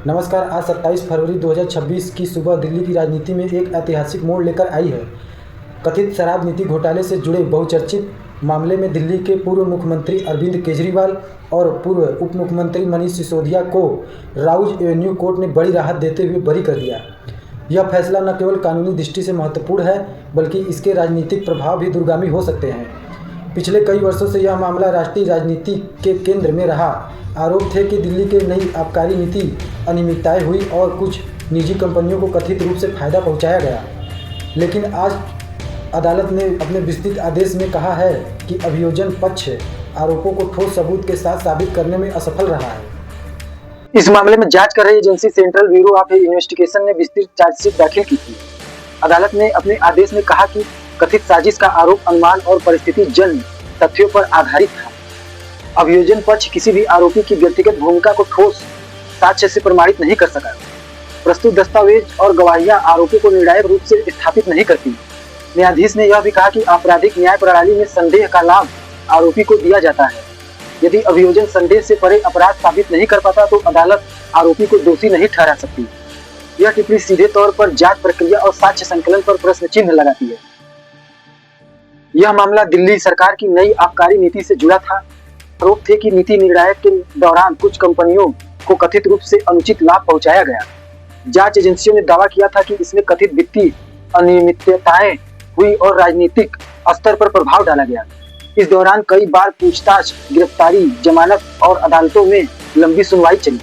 नमस्कार। आज 27 फरवरी 2026 की सुबह दिल्ली की राजनीति में एक ऐतिहासिक मोड़ लेकर आई है। कथित शराब नीति घोटाले से जुड़े बहुचर्चित मामले में दिल्ली के पूर्व मुख्यमंत्री अरविंद केजरीवाल और पूर्व उप मुख्यमंत्री मनीष सिसोदिया को राउज एवेन्यू कोर्ट ने बड़ी राहत देते हुए बरी कर दिया। यह फैसला न केवल कानूनी दृष्टि से महत्वपूर्ण है, बल्कि इसके राजनीतिक प्रभाव भी दूरगामी हो सकते हैं। पिछले कई वर्षों से यह मामला राष्ट्रीय राजनीति के केंद्र में रहा। आरोप थे कि दिल्ली की नई आबकारी नीति अनियमितताएं हुई और कुछ निजी कंपनियों को कथित रूप से फायदा पहुंचाया गया। लेकिन आज अदालत ने अपने विस्तृत आदेश में कहा है कि अभियोजन पक्ष आरोपों को ठोस सबूत के साथ साबित करने में असफल रहा है। इस मामले में जांच कर रही agency central bureau of investigation ने विस्तृत चार्जशीट दाखिल की थी। अदालत ने अपने आदेश में कहा कि कथित साजिश का आरोप अनुमान और परिस्थिति जन्य तथ्यों पर आधारित था। अभियोजन पक्ष किसी भी आरोपी की व्यक्तिगत भूमिका को ठोस साक्ष्य से प्रमाणित नहीं कर सका। प्रस्तुत दस्तावेज और गवाहियां आरोपी को निर्णायक रूप से स्थापित नहीं करती। न्यायाधीश ने यह भी कहा कि आपराधिक न्याय प्रणाली में संदेह का लाभ आरोपी को दिया जाता है। यदि अभियोजन संदेह से परे अपराध साबित नहीं कर पाता तो अदालत आरोपी को दोषी नहीं ठहरा सकती। यह टिप्पणी सीधे तौर पर जांच प्रक्रिया और साक्ष्य संकलन पर प्रश्न चिन्ह लगाती है। यह मामला दिल्ली सरकार की नई आबकारी नीति से जुड़ा था। आरोप थे कि नीति निर्णायक के दौरान कुछ कंपनियों को कथित रूप से अनुचित लाभ पहुंचाया गया। जांच एजेंसियों ने दावा किया था कि इसमें कथित वित्तीय अनियमितताएं हुई और राजनीतिक स्तर पर प्रभाव डाला गया। इस दौरान कई बार पूछताछ, गिरफ्तारी, जमानत और अदालतों में लंबी सुनवाई चली।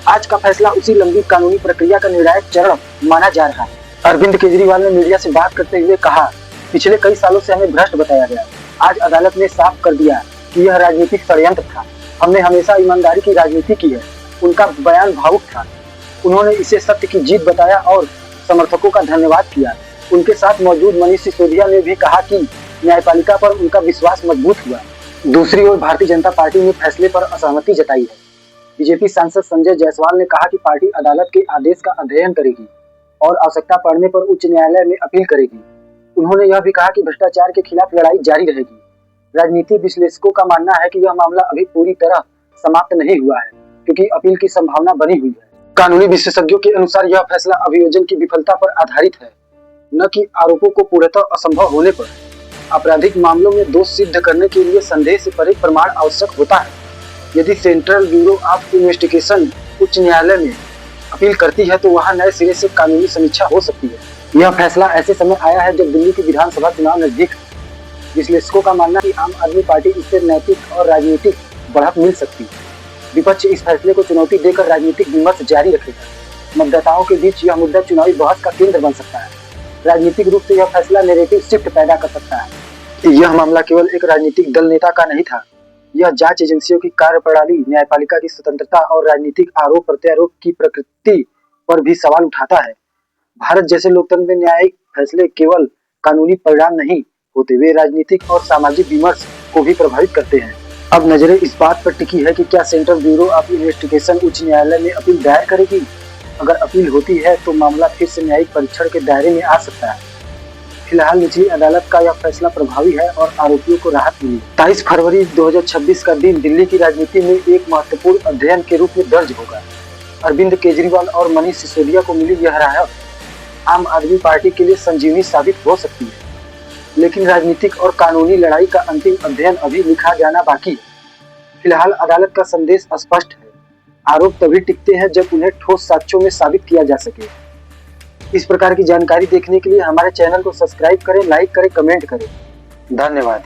आज का फैसला उसी लंबी कानूनी प्रक्रिया का निर्णायक चरण माना जा रहा है। अरविंद केजरीवाल ने मीडिया से बात करते हुए कहा, पिछले कई सालों से हमें भ्रष्ट बताया गया। आज अदालत ने साफ कर दिया कि यह राजनीतिक षड्यंत्र था। हमने हमेशा ईमानदारी की राजनीति की है। उनका बयान भावुक था। उन्होंने इसे सत्य की जीत बताया और समर्थकों का धन्यवाद किया। उनके साथ मौजूद मनीष सिसोदिया ने भी कहा कि न्यायपालिका पर उनका विश्वास मजबूत हुआ। दूसरी ओर भारतीय जनता पार्टी ने फैसले पर असहमति जताई है। बीजेपी सांसद संजय जायसवाल ने कहा कि पार्टी अदालत के आदेश का अध्ययन करेगी और आवश्यकता पड़ने पर उच्च न्यायालय में अपील करेगी। उन्होंने यह भी कहा कि भ्रष्टाचार के खिलाफ लड़ाई जारी रहेगी। राजनीति विश्लेषकों का मानना है कि यह मामला अभी पूरी तरह समाप्त नहीं हुआ है, क्योंकि अपील की संभावना बनी हुई है। कानूनी विशेषज्ञों के अनुसार यह फैसला अभियोजन की विफलता पर आधारित है, न कि आरोपों को पूर्णतः असंभव होने पर। आपराधिक मामलों में दोष सिद्ध करने के लिए संदेह से परे प्रमाण आवश्यक होता है। यदि सेंट्रल ब्यूरो ऑफ इन्वेस्टिगेशन उच्च न्यायालय में अपील करती है तो वहां नए सिरे से कानूनी समीक्षा हो सकती है। यह फैसला ऐसे समय आया है जब दिल्ली की विधानसभा चुनाव नजदीक है। विश्लेषकों का मानना है कि आम आदमी पार्टी इससे नैतिक और राजनीतिक बढ़त मिल सकती है। विपक्ष इस फैसले को चुनौती देकर राजनीतिक विमर्श जारी रखेगा। मतदाताओं के बीच यह मुद्दा चुनावी बहस का केंद्र बन सकता है। राजनीतिक रूप से यह फैसला नैरेटिव शिफ्ट पैदा कर सकता है। यह मामला केवल एक राजनीतिक दल नेता का नहीं था। यह जांच एजेंसियों की कार्यप्रणाली, न्यायपालिका की स्वतंत्रता और राजनीतिक आरोप प्रत्यारोप की प्रकृति पर भी सवाल उठाता है। भारत जैसे लोकतंत्र में न्यायिक फैसले केवल कानूनी परिणाम नहीं होते, वे राजनीतिक और सामाजिक विमर्श को भी प्रभावित करते हैं। अब नजरें इस बात पर टिकी है कि क्या सेंट्रल ब्यूरो ऑफ इन्वेस्टिगेशन उच्च न्यायालय में अपील दायर करेगी। अगर अपील होती है तो मामला फिर से न्यायिक परीक्षण के दायरे में आ सकता है। फिलहाल निचली अदालत का यह फैसला प्रभावी है और आरोपियों को राहत मिली। 23 फरवरी 2026 का दिन दिल्ली की राजनीति में एक महत्वपूर्ण अध्ययन के रूप में दर्ज होगा। अरविंद केजरीवाल और मनीष सिसोदिया को मिली यह राहत आम आदमी पार्टी के लिए संजीवनी साबित हो सकती है। लेकिन राजनीतिक और कानूनी लड़ाई का अंतिम अध्ययन अभी लिखा जाना बाकी है। फिलहाल अदालत का संदेश स्पष्ट है। आरोप तभी टिकते हैं जब उन्हें ठोस साक्ष्यों में साबित किया जा सके। इस प्रकार की जानकारी देखने के लिए हमारे चैनल को सब्सक्राइब करें, लाइक करें, कमेंट करें। धन्यवाद।